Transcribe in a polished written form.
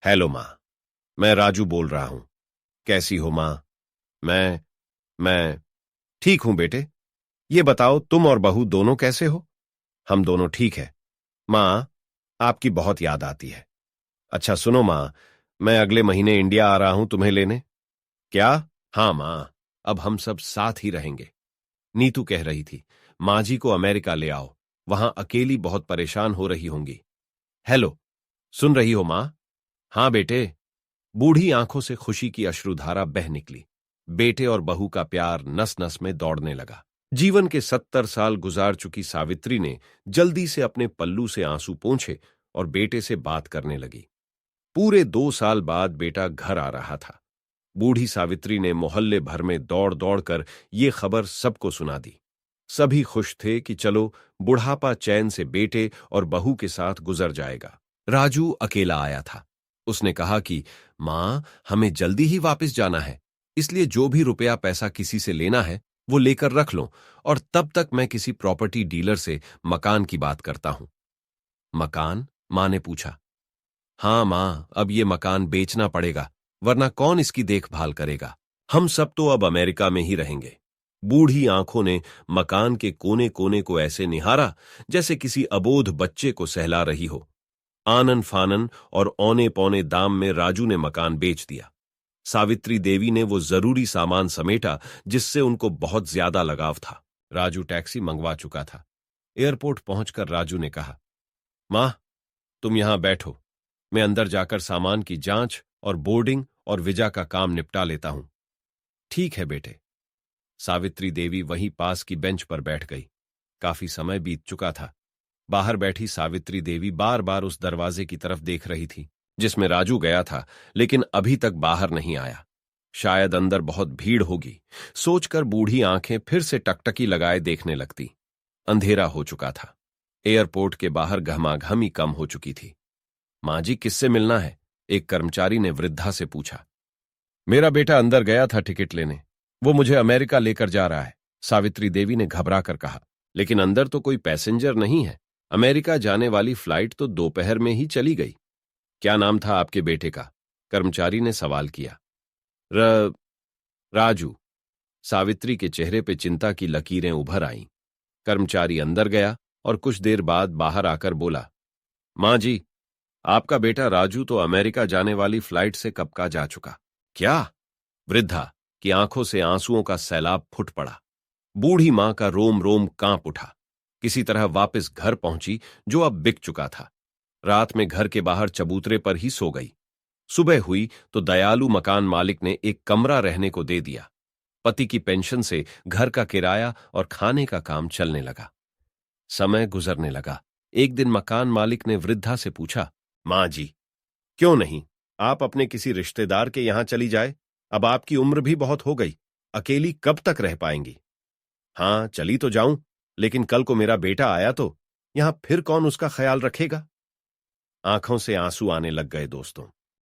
Hello माँ। मैं राजू बोल रहा हूं। कैसी हो माँ? मैं ठीक हूं बेटे। ये बताओ तुम और बहू दोनों कैसे हो? हम दोनों ठीक है माँ। आपकी बहुत याद आती है। अच्छा सुनो माँ, मैं अगले महीने इंडिया आ रहा हूं तुम्हें लेने। क्या? हाँ माँ, अब हम सब साथ ही रहेंगे। नीतू कह रही थी माँ जी को अमेरिका ले आओ, वहां अकेली बहुत परेशान हो रही होंगी। हेलो, सुन रही हो माँ? हाँ बेटे। बूढ़ी आंखों से खुशी की अश्रुधारा बह निकली। बेटे और बहू का प्यार नस नस में दौड़ने लगा। जीवन के 70 साल गुजार चुकी सावित्री ने जल्दी से अपने पल्लू से आंसू पोंछे और बेटे से बात करने लगी। पूरे 2 साल बाद बेटा घर आ रहा था। बूढ़ी सावित्री ने मोहल्ले भर में दौड़ दौड़ कर ये खबर सबको सुना दी। सभी खुश थे कि चलो बुढ़ापा चैन से बेटे और बहू के साथ गुजर जाएगा। राजू अकेला आया था। उसने कहा कि मां, हमें जल्दी ही वापस जाना है, इसलिए जो भी रुपया पैसा किसी से लेना है वो लेकर रख लो, और तब तक मैं किसी प्रॉपर्टी डीलर से मकान की बात करता हूं। मकान? मां ने पूछा। हाँ मां, अब ये मकान बेचना पड़ेगा, वरना कौन इसकी देखभाल करेगा? हम सब तो अब अमेरिका में ही रहेंगे। बूढ़ी आंखों ने मकान के कोने कोने को ऐसे निहारा जैसे किसी अबोध बच्चे को सहला रही हो। आनन फानन और औने पौने दाम में राजू ने मकान बेच दिया। सावित्री देवी ने वो जरूरी सामान समेटा जिससे उनको बहुत ज्यादा लगाव था। राजू टैक्सी मंगवा चुका था। एयरपोर्ट पहुंचकर राजू ने कहा, मां, तुम यहां बैठो, मैं अंदर जाकर सामान की जांच और बोर्डिंग और वीजा का काम निपटा लेता हूं। ठीक है बेटे। सावित्री देवी वहीं पास की बेंच पर बैठ गई। काफी समय बीत चुका था। बाहर बैठी सावित्री देवी बार बार उस दरवाजे की तरफ देख रही थी जिसमें राजू गया था, लेकिन अभी तक बाहर नहीं आया। शायद अंदर बहुत भीड़ होगी, सोचकर बूढ़ी आंखें फिर से टकटकी लगाए देखने लगती। अंधेरा हो चुका था। एयरपोर्ट के बाहर घमाघमी कम हो चुकी थी। मां जी, किससे मिलना है? एक कर्मचारी ने वृद्धा से पूछा। मेरा बेटा अंदर गया था टिकट लेने, वो मुझे अमेरिका लेकर जा रहा है, सावित्री देवी ने घबरा कर कहा। लेकिन अंदर तो कोई पैसेंजर नहीं है। अमेरिका जाने वाली फ्लाइट तो दोपहर में ही चली गई। क्या नाम था आपके बेटे का? कर्मचारी ने सवाल किया। र राजू। सावित्री के चेहरे पे चिंता की लकीरें उभर आईं। कर्मचारी अंदर गया और कुछ देर बाद बाहर आकर बोला, मां जी, आपका बेटा राजू तो अमेरिका जाने वाली फ्लाइट से कब का जा चुका। क्या? वृद्धा की आंखों से आंसुओं का सैलाब फुट पड़ा। बूढ़ी मां का रोम रोम कांप उठा। किसी तरह वापस घर पहुंची, जो अब बिक चुका था। रात में घर के बाहर चबूतरे पर ही सो गई। सुबह हुई तो दयालु मकान मालिक ने एक कमरा रहने को दे दिया। पति की पेंशन से घर का किराया और खाने का काम चलने लगा। समय गुजरने लगा। एक दिन मकान मालिक ने वृद्धा से पूछा, मां जी, क्यों नहीं आप अपने किसी रिश्तेदार के यहां चली जाए? अब आपकी उम्र भी बहुत हो गई, अकेली कब तक रह पाएंगी? हाँ, चली तो जाऊं, लेकिन कल को मेरा बेटा आया तो यहां फिर कौन उसका ख्याल रखेगा? आंखों से आंसू आने लग गए दोस्तों।